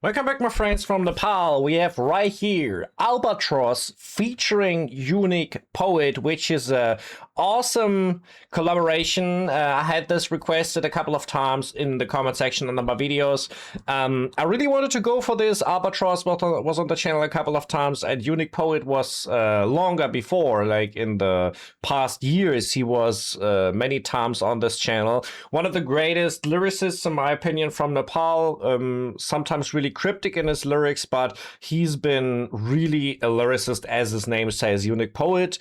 Welcome back, my friends from Nepal. We have right here Albatross featuring Uniq Poet, which is a awesome collaboration. I had this requested a couple of times in the comment section under my videos. I really wanted to go for this. Albatross was on the channel a couple of times, and Uniq Poet was longer before, like in the past years. He was many times on this channel. One of the greatest lyricists, in my opinion, from Nepal. Sometimes really cryptic in his lyrics, but he's been really a lyricist, as his name says, Uniq Poet.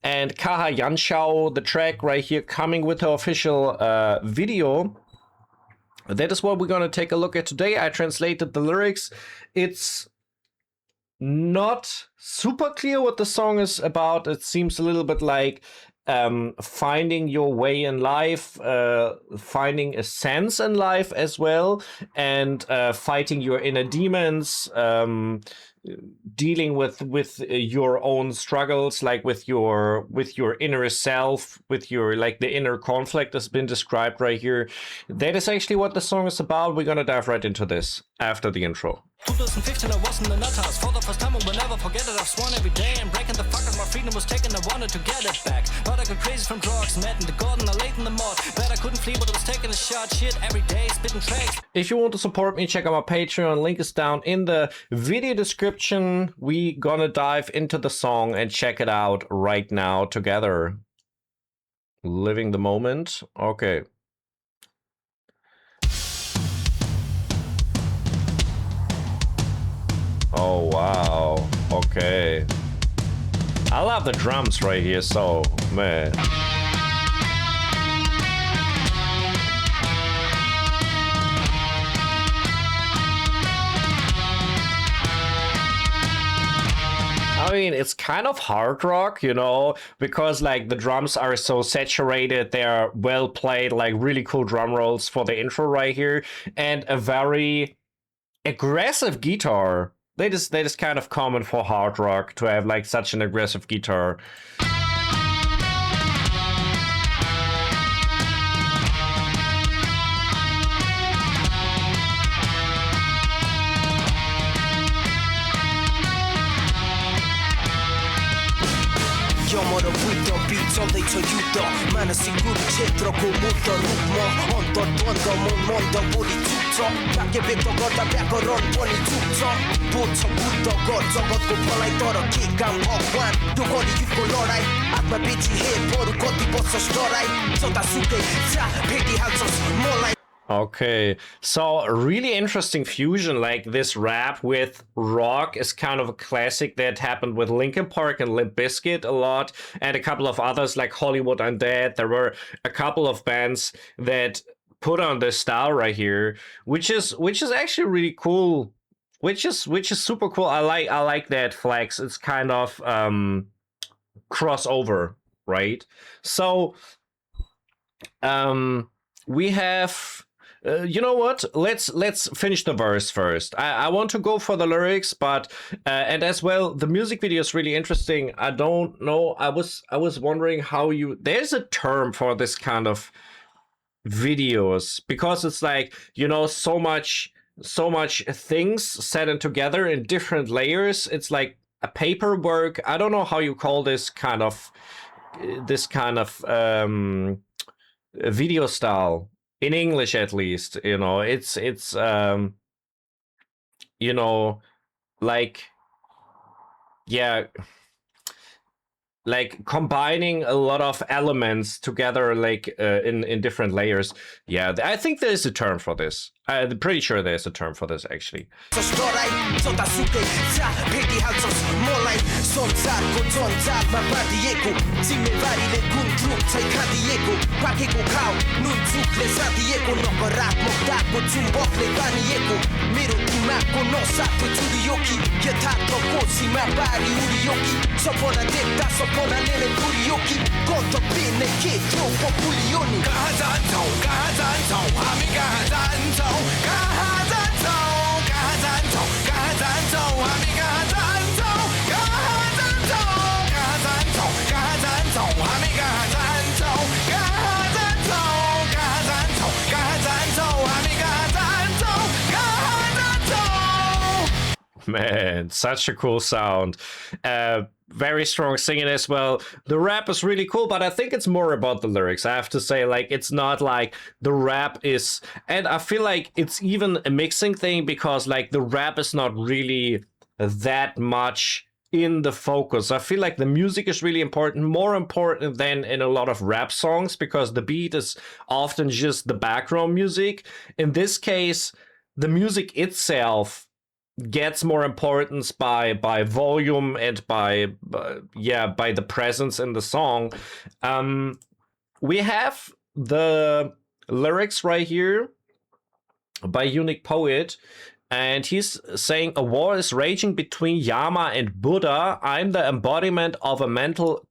And Kaha Janchau, the track right here, coming with the official video. That is what we're going to take a look at today. I translated the lyrics. It's not super clear what the song is about. It seems a little bit like finding your way in life, finding a sense in life as well, and fighting your inner demons, dealing with your own struggles, like with your inner self, with your, like, the inner conflict has been described right here. That is actually what the song is about. We're gonna dive right into this after the intro. 2015, I was in the Nuthouse. For the first time, I will never forget it. I've sworn every day and breaking the fuck out. My freedom was taken, I wanted to get it back. But I got crazy from drugs, met in the garden, I laid in the mud. Bet I couldn't flee, but I was taking a shot. Shit, every day, spitting tracks. If you want to support me, check out my Patreon. Link is down in the video description. We gonna dive into the song and check it out right now together. Living the moment. Okay. Oh, wow. Okay. I love the drums right here, so, man. I mean, it's kind of hard rock, you know, because like the drums are so saturated, they're well played, like really cool drum rolls for the intro right here, and a very aggressive guitar. That is kind of common for hard rock to have like such an aggressive guitar. Okay, so a really interesting fusion, like this rap with rock is kind of a classic that happened with Linkin Park and Limp Bizkit a lot, and a couple of others like Hollywood Undead. There were a couple of bands that put on this style right here, which is actually really cool. Which is super cool. I like that flex. It's kind of crossover, right? So we have. You know what? Let's finish the verse first. I want to go for the lyrics, but and as well, the music video is really interesting. I don't know. I was wondering how you. There's a term for this kind of videos, because it's like, you know, so much things set in together in different layers. It's like a paperwork. I don't know how you call this kind of video style. In English, at least, you know, it's you know, like, yeah, like combining a lot of elements together, like in different layers. Yeah, I think there's a term for this. I'm pretty sure there's a term for this, actually. Man, such a cool sound. Very strong singing as well. The rap is really cool, but I think it's more about the lyrics. I have to say, like, it's not like the rap is, and I feel like it's even a mixing thing because, like, the rap is not really that much in the focus. I feel like the music is really important, more important than in a lot of rap songs, because the beat is often just the background music. In this case, the music itself gets more importance by volume and by the presence in the song. We have the lyrics right here by Uniq Poet, and he's saying, a war is raging between Yama and Buddha. I'm the embodiment of a mental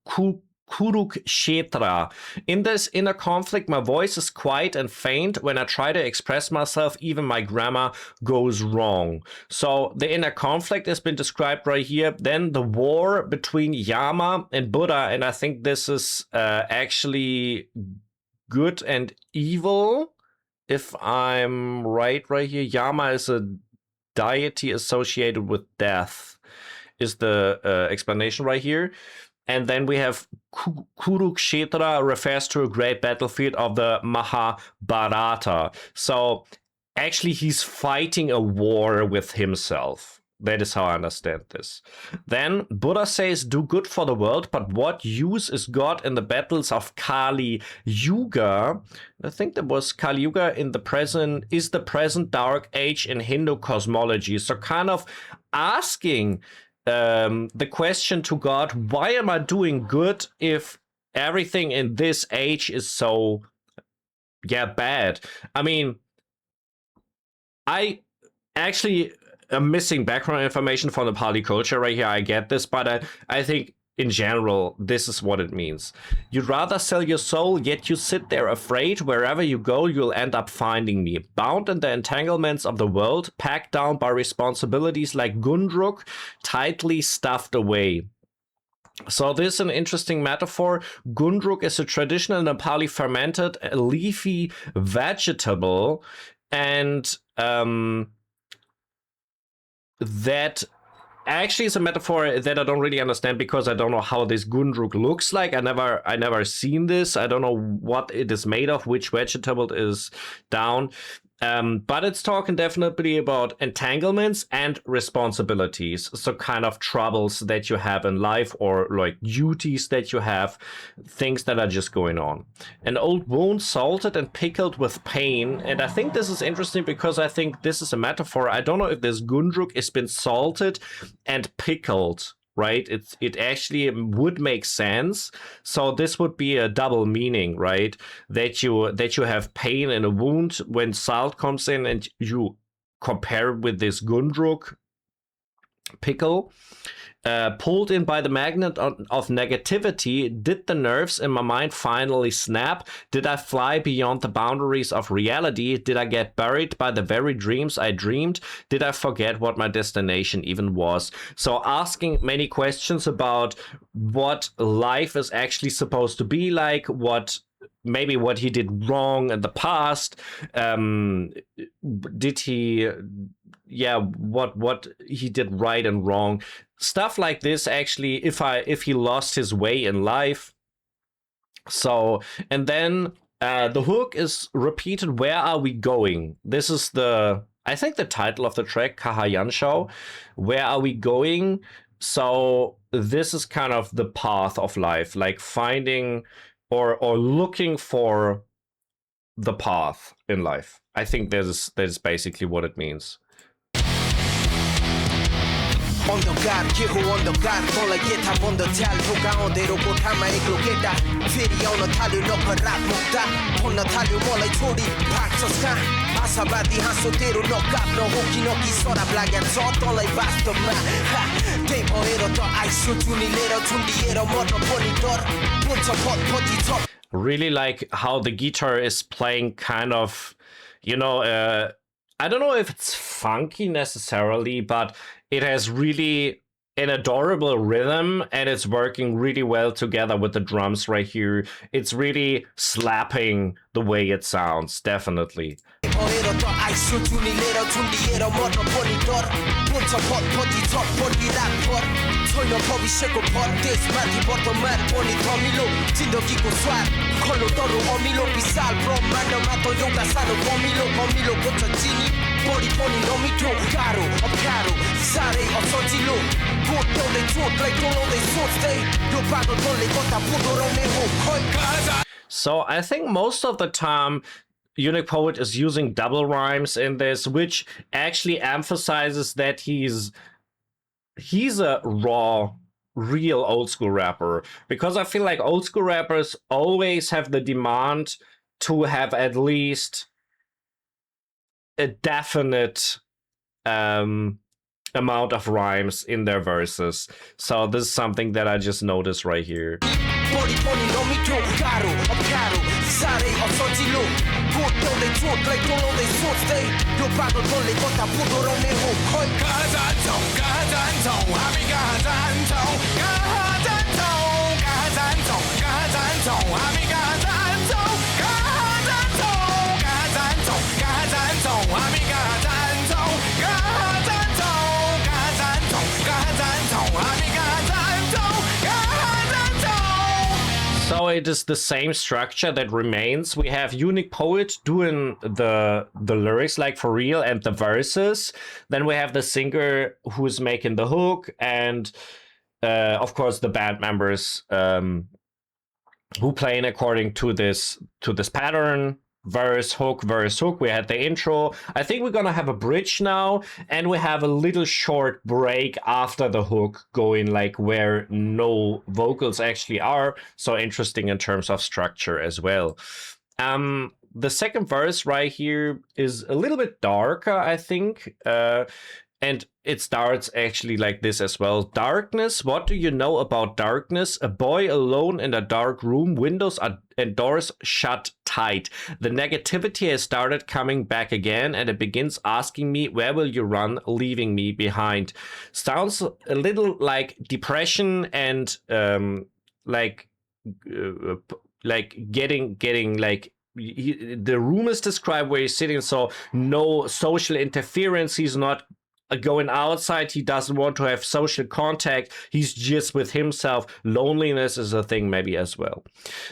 Kurukshetra. In this inner conflict, my voice is quiet and faint. When I try to express myself, even my grammar goes wrong. So the inner conflict has been described right here. Then the war between Yama and Buddha, and I think this is actually good and evil, if I'm right here. Yama is a deity associated with death, is the explanation right here. And then we have Kurukshetra refers to a great battlefield of the Mahabharata. So actually he's fighting a war with himself. That is how I understand this. Then Buddha says, do good for the world, but what use is God in the battles of Kali Yuga? I think that was Kali Yuga in the present, is the present dark age in Hindu cosmology. So kind of asking the question to God, why am I doing good if everything in this age is so bad? I mean, I actually am missing background information from the Nepali culture right here. I get this, but I think in general, this is what it means. You'd rather sell your soul, yet you sit there afraid. Wherever you go, you'll end up finding me. Bound in the entanglements of the world, packed down by responsibilities like Gundruk, tightly stuffed away. So this is an interesting metaphor. Gundruk is a traditional Nepali fermented leafy vegetable, and that actually is a metaphor that I don't really understand, because I don't know how this Gundruk looks like. I never seen this. I don't know what it is made of, which vegetable it is down. But it's talking definitely about entanglements and responsibilities. So kind of troubles that you have in life, or like duties that you have, things that are just going on. An old wound salted and pickled with pain. And I think this is interesting because I think this is a metaphor. I don't know if this Gundruk has been salted and pickled, right? It actually would make sense. So this would be a double meaning, right? That you have pain and a wound when salt comes in, and you compare it with this Gundruk pickle. Pulled in by the magnet of negativity, did the nerves in my mind finally snap? Did I fly beyond the boundaries of reality? Did I get buried by the very dreams I dreamed? Did I forget what my destination even was? So asking many questions about what life is actually supposed to be like, maybe what he did wrong in the past. Did he, what he did right and wrong. Stuff like this, actually, if he lost his way in life. So, and then the hook is repeated, where are we going? This is I think the title of the track, Kaha Janchau, where are we going? So this is kind of the path of life, like finding or looking for the path in life. I think that is basically what it means. 언덕갈 기후 언덕갈 볼라게 다 본더 잘 누가 어디로 고타마 이끌게다 피리 어느 탈을 넣고 락 먹다 혼나 탈을 몰라 초리 박서스카 아사바디 한 소대로 넣갑 너 호기 넣기 서라 블라겐 서떨라이 바스터마 데이버에로 더 아이스 주니레로 준비에로 모터 보니돌 본처 potty top. Really like how the guitar is playing kind of, I don't know if it's funky necessarily, but it has really an adorable rhythm, and it's working really well together with the drums right here. It's really slapping the way it sounds, definitely. 꽂혀 pot pot 소이너 법이 쉐고 버릇 마티 버터 말 보니 더밀로 진덕이고 swat 컬로 떠로 어밀로 비쌀 프롬 만나마도 요가 사는 범밀로 꽂혀지니 버리 보니 너미토 가루 업가루 살에 없어질로 보통의 쫓래 돌로의 소스테 요바도 돌리고 다 부드러운 호 가자. So I think most of the time Uniq Poet is using double rhymes in this, which actually emphasizes that he's a raw, real old school rapper. Because I feel like old school rappers always have the demand to have at least a definite amount of rhymes in their verses. So this is something that I just noticed right here. So it is the same structure that remains. We have Uniq Poet doing the lyrics like for real and the verses. Then we have the singer who's making the hook, and of course the band members who playing according to this pattern. Verse, hook. We had the intro. I think we're gonna have a bridge now, and we have a little short break after the hook going like where no vocals actually are. So interesting in terms of structure as well. The second verse right here is a little bit darker, I think. And it starts actually like this as well. Darkness, what do you know about darkness? A boy alone in a dark room, windows and doors shut tight. The negativity has started coming back again, and it begins asking me, where will you run, leaving me behind? Sounds a little like depression and like getting like, the room is described where he's sitting, so no social interference. He's not going outside. He doesn't want to have social contact. He's just with himself. Loneliness is a thing maybe as well.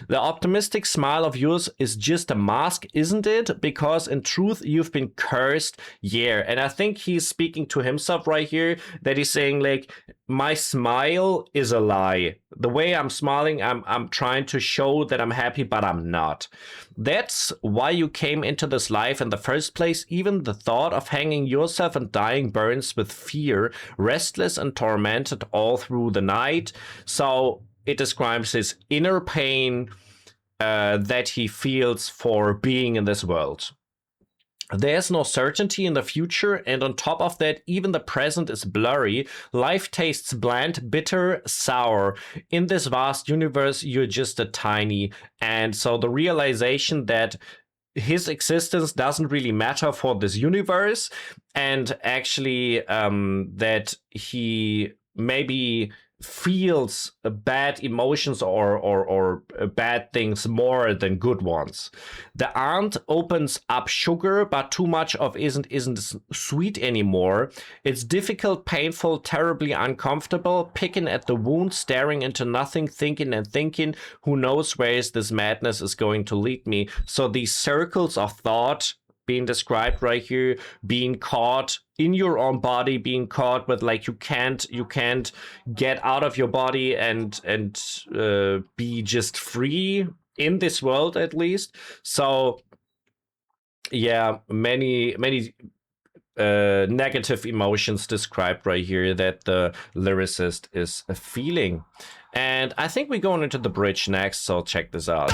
The optimistic smile of yours is just a mask, isn't it? Because in truth, you've been cursed. Yeah. And I think he's speaking to himself right here, that he's saying like, my smile is a lie. The way I'm smiling, I'm trying to show that I'm happy, but I'm not. That's why you came into this life in the first place. Even the thought of hanging yourself and dying burns with fear, restless and tormented all through the night. So it describes his inner pain that he feels for being in this world. There's no certainty in the future, and on top of that, even the present is blurry. Life tastes bland, bitter, sour. In this vast universe, you're just a tiny. And so the realization that his existence doesn't really matter for this universe, and actually that he maybe feels bad emotions or bad things more than good ones. The aunt opens up sugar, but too much of isn't sweet anymore. It's difficult, painful, terribly uncomfortable, picking at the wound, staring into nothing, thinking, who knows where is this madness is going to lead me. So these circles of thought being described right here, being caught in your own body, being caught with like you can't get out of your body and be just free in this world, at least. So yeah, many negative emotions described right here that the lyricist is feeling. And I think we're going into the bridge next, so check this out.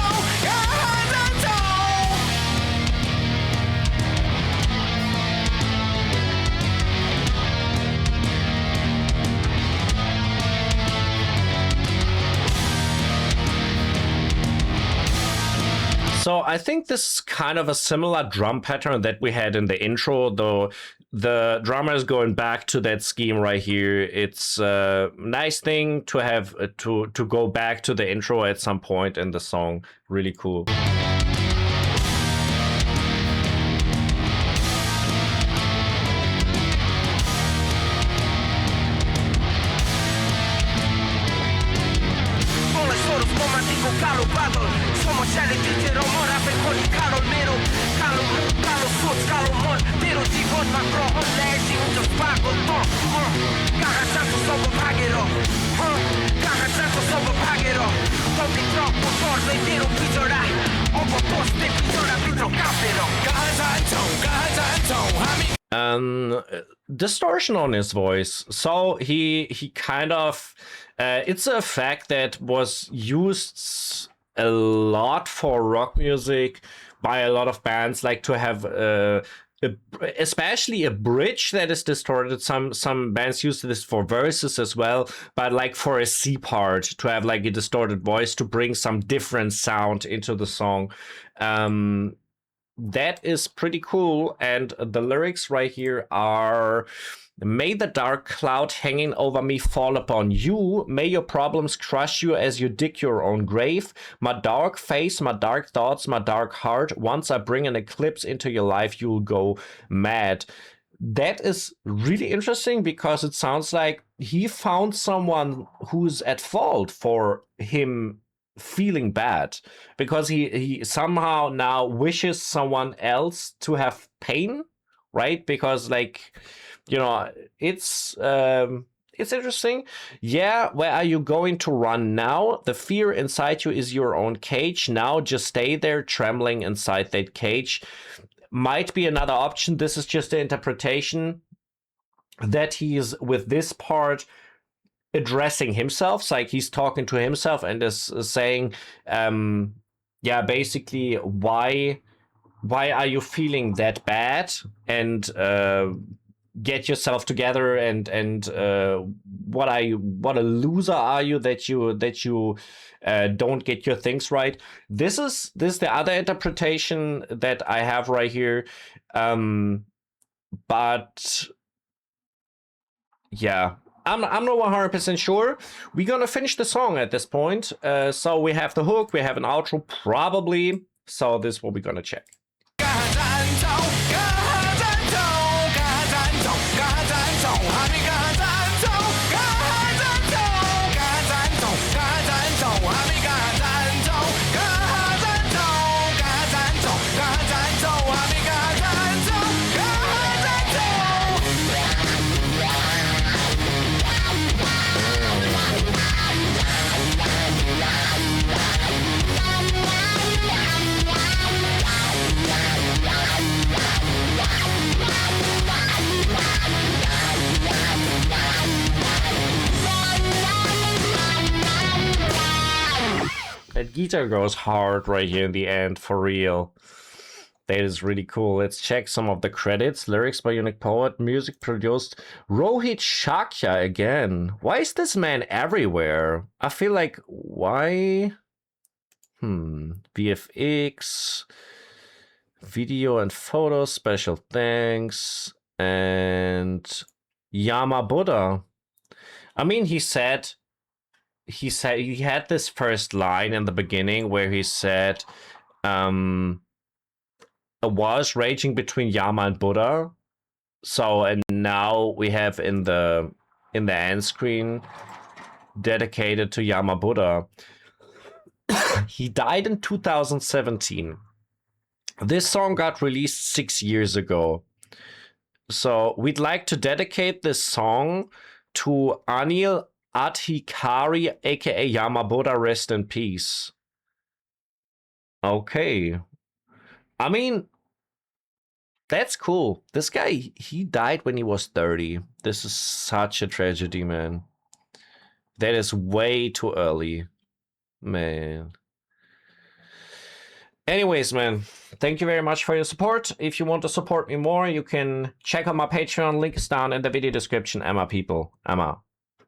So I think this is kind of a similar drum pattern that we had in the intro, though the drummer is going back to that scheme right here. It's a nice thing to have to go back to the intro at some point in the song. Really cool. 가지고 가로 바들 소모 챌린지로 몰아배 코니 가로 내로 가로 가로 소 가로 먼 대로 직원 막로 혼내지 운전 빠고 또 가하 장초 소보 파괴로 가하 장초 소보 파괴로 또 밑으로 보tor 대로 비져라 오버포스 대 비져라 밑으로 카페로 가하 장초 하미 distortion on his voice. So he kind of it's a fact that was used a lot for rock music by a lot of bands, like to have especially a bridge that is distorted. Some bands use this for verses as well, but like for a C part to have like a distorted voice to bring some different sound into the song. That is pretty cool, and the lyrics right here are: may the dark cloud hanging over me fall upon you, may your problems crush you as you dig your own grave, my dark face, my dark thoughts, my dark heart, once I bring an eclipse into your life you'll go mad. That is really interesting because it sounds like he found someone who's at fault for him feeling bad, because he somehow now wishes someone else to have pain, right? Because, like, you know, it's interesting. Yeah, where are you going to run now? The fear inside you is your own cage. Now just stay there trembling inside that cage. Might be another option. This is just an interpretation that he's, with this part, addressing himself. It's like he's talking to himself and is saying, yeah, basically, why are you feeling that bad? And get yourself together. And what a loser are you that you don't get your things right. This is the other interpretation that I have right here. But yeah, I'm not 100% sure. We're gonna finish the song at this point. So we have the hook, we have an outro probably. So this is what we're gonna check. That guitar goes hard right here in the end, for real. That is really cool. Let's check some of the credits. Lyrics by Uniq Poet. Music produced Rohit Shakya again. Why is this man everywhere? I feel like, why? VFX, video and photos, special thanks, and Yama Buddha. I mean, he said he had this first line in the beginning where he said, a war's raging between Yama and Buddha. So, and now we have in the end screen dedicated to Yama Buddha. He died in 2017. This song got released 6 years ago. So we'd like to dedicate this song to Anil Adhikari, aka Yama Buddha, rest in peace. Okay. I mean, that's cool. This guy, he died when he was 30. This is such a tragedy, man. That is way too early. Man. Anyways, man, thank you very much for your support. If you want to support me more, you can check out my Patreon. Link is down in the video description. I'm out, people. I'm out.